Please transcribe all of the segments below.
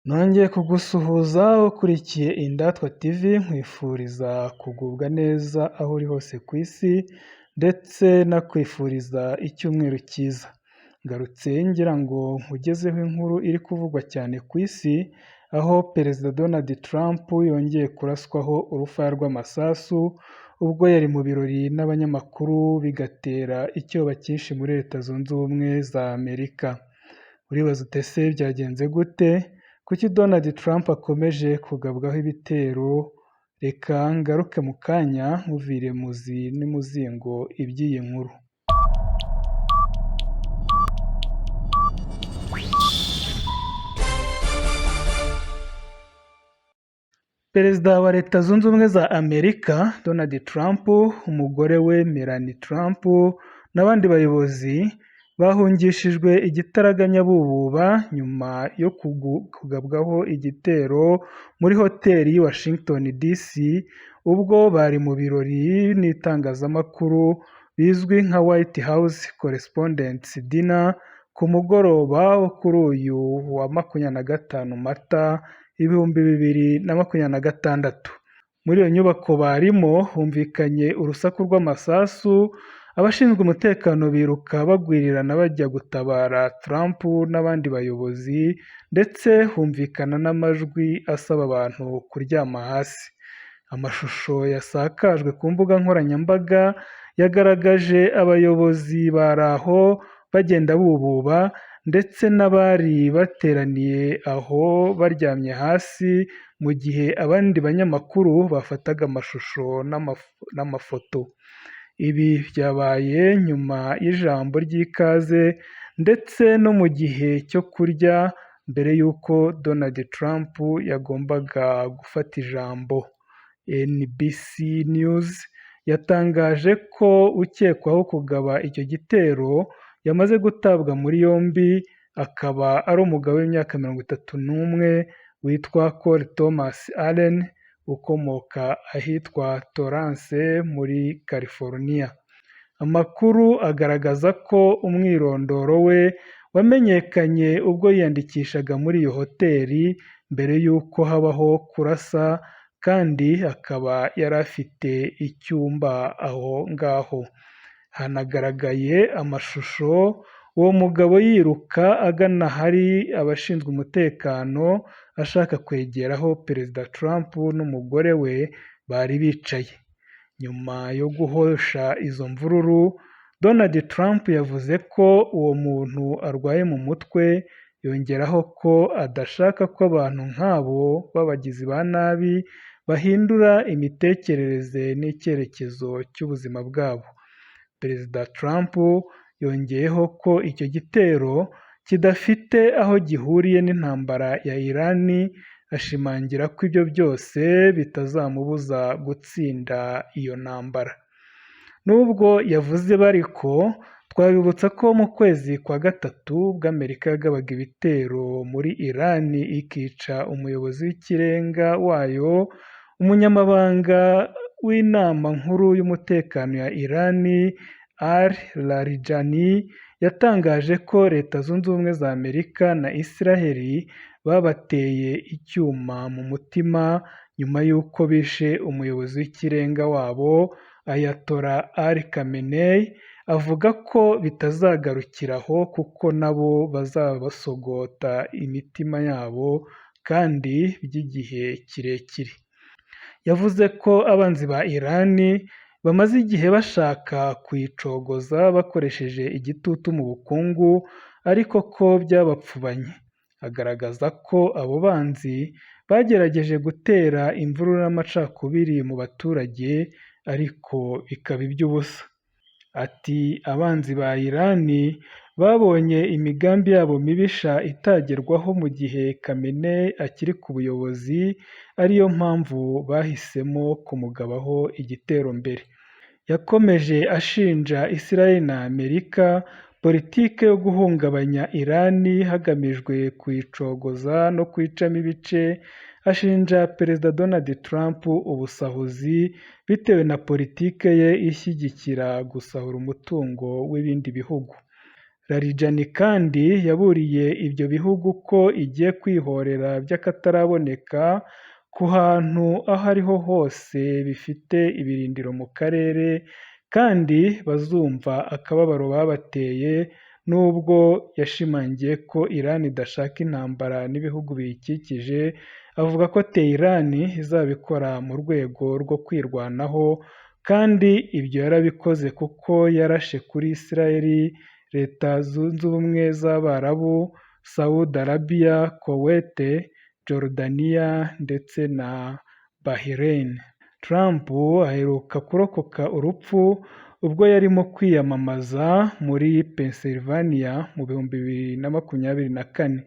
Nongeye kugusuhuza ukurikiye Indatwa TV nkwifuriza kugubwa neza aho uri hose ku isi ndetse nakwifuriza icyumweru cyiza. Ngarutse ngira ngo nkugezeho inkuru iri kuvugwa cyane ku isi, aho Perezida Donald Trump yongeye kuraswaho urufaya rw'amasasu, ubwo yari mu birori n'abanyamakuru bigatera icyoba cyinshi muri Leta Zunze Ubumwe za Amerika. Uribaza ute se byagenze gute? Kuki Donald Trump akomeje kugabwaho ibitero? Reka ngaruke mu kanya nkuvire muzi n'umuzingo iby'iyi nkuru. Perezida wa Leta Zunze Ubumwe za Amerika Donald Trump, umugore we Melania Trump n'abandi bayobozi bahungishijwe igitaraganya bububa nyuma yo kugabwaho igitero muri hoteli y'i Washington DC, ubwo bari mu birori n'itangazamakuru bizwi nka White House Correspondents' Dinner ku mugoroba wo kuri uyu wa 25 Mata 2026. Muri iyo nyubako barimo humvikanye urusaku rw'amasasu, abashinzwe umutekano biruka bagwirirana bajya gutabara Trump n'abandi bayobozi, ndetse humvikana n'amajwi asaba abantu kuryama hasi. Amashusho yasakajwe ku mbuga nkoranyambaga yagaragaje abayobozi bari aho bagenda bububa, ndetse n'abari bateraniye aho baryamye hasi, mu gihe abandi banyamakuru bafataga amashusho n'amafoto. Ibi byabaye nyuma y'ijambo ry'ikaze ndetse no mu gihe cyo kurya, mbere y'uko Donald Trump yagombaga gufata ijambo. NBC News yatangaje ko ukekwaho kugaba icyo gitero yamaze gutabwa muri yombi, akaba ari umugabo w'imyaka 31 witwa Cole Thomas Allen, ukomoka ahitwa Torrance muri California. Amakuru agaragaza ko umwirondoro we wamenyekanye ubwo yiyandikishaga muri iyo hoteli mbere y'uko habaho kurasa, kandi akaba yari afite icyumba aho ngaho. Hanagaragaye amashusho uwo mugabo yiruka agana ahari abashinzwe umutekano ashaka kwegeraho Perezida Trump n'umugore we bari bicaye. Nyuma yo guhosha izo mvururu, Donald Trump yavuze ko uwo muntu arwaye mu mutwe, yongeraho ko adashaka ko abantu nk'abo b'abagizi ba nabi bahindura imitekerereze n'icyerekezo cy'ubuzima bwabo. Perezida Trump yongeyeho ko icyo gitero kidafite aho gihuriye n'intambara ya Iran, ashimangira ko ibyo byose bitazamubuza gutsinda iyo ntambara. Nubwo yavuze bariko, twabibutsa ko mu kwezi kwa gatatu ubwo Amerika yagabaga ibitero muri Iran ikica umuyobozi w'ikirenga wayo, umunyamabanga w'inama nkuru y'umutekano ya Iran Ali Larijani yatangaje ko Leta Zunze Ubumwe za Amerika na Israel babateye icyuma mu mutima nyuma y'uko bishe umuyobozi w'ikirenga wabo Ayatollah Ali Khamenei, avuga ko bitazagarukiraho kuko nabo bazabasogota imitima yabo kandi by'igihe kirekire. Yavuze ko abanzi ba Iran bamaze igihe bashaka kuyicogoza bakoresheje igitutu mu bukungu, ariko ko byabapfubanye. Agaragaza ko abo banzi bagerageje gutera imvururu n'amacakubiri mu baturage, ariko bikaba iby'ubusa. Ati abanzi ba Iran babonye imigambi yabo mibisha itagerwaho mu gihe Khamenei akiri ku buyobozi, ariyo mpamvu bahisemo kumugabaho igitero mbere. Yakomeje ashinja Israel na Amerika politike yo guhungabanya Iran hagamijwe kuyicogoza no kuyicamo ibice, ashinja Perezida Donald Trump ubusahuzi bitewe na politike ye ishyigikira gusahura umutungo w'ibindi bihugu. Larijani kandi yaburiye ibyo bihugu ko igiye kwihorera by'akataraboneka ku hantu aho ariho hose bifite ibirindiro mu karere kandi bazumva akababaro babateye nubwo yashimangiye ko Iran idashaka intambara n'ibihugu biyikikije avuga ko Tehran izabikora mu rwego rwo kwirwanaho kandi ibyo yarabikoze kuko yarashe kuri Israel, Leta Zunze Ubumwe z'Abarabu, Saudi Arabia, Kuwait, Jordania ndetse na Bahrain. Trump aheruka kurokoka urupfu ubwo yarimo kwiyamamaza muri Pennsylvania mu 2024.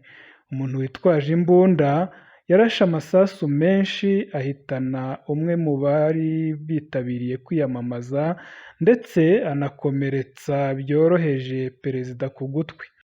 Umuntu witwaje imbunda yarashe amasasu menshi ahitana umwe mu bari bitabiriye kwiyamamaza ndetse anakomeretsa byoroheje perezida ku gutwi.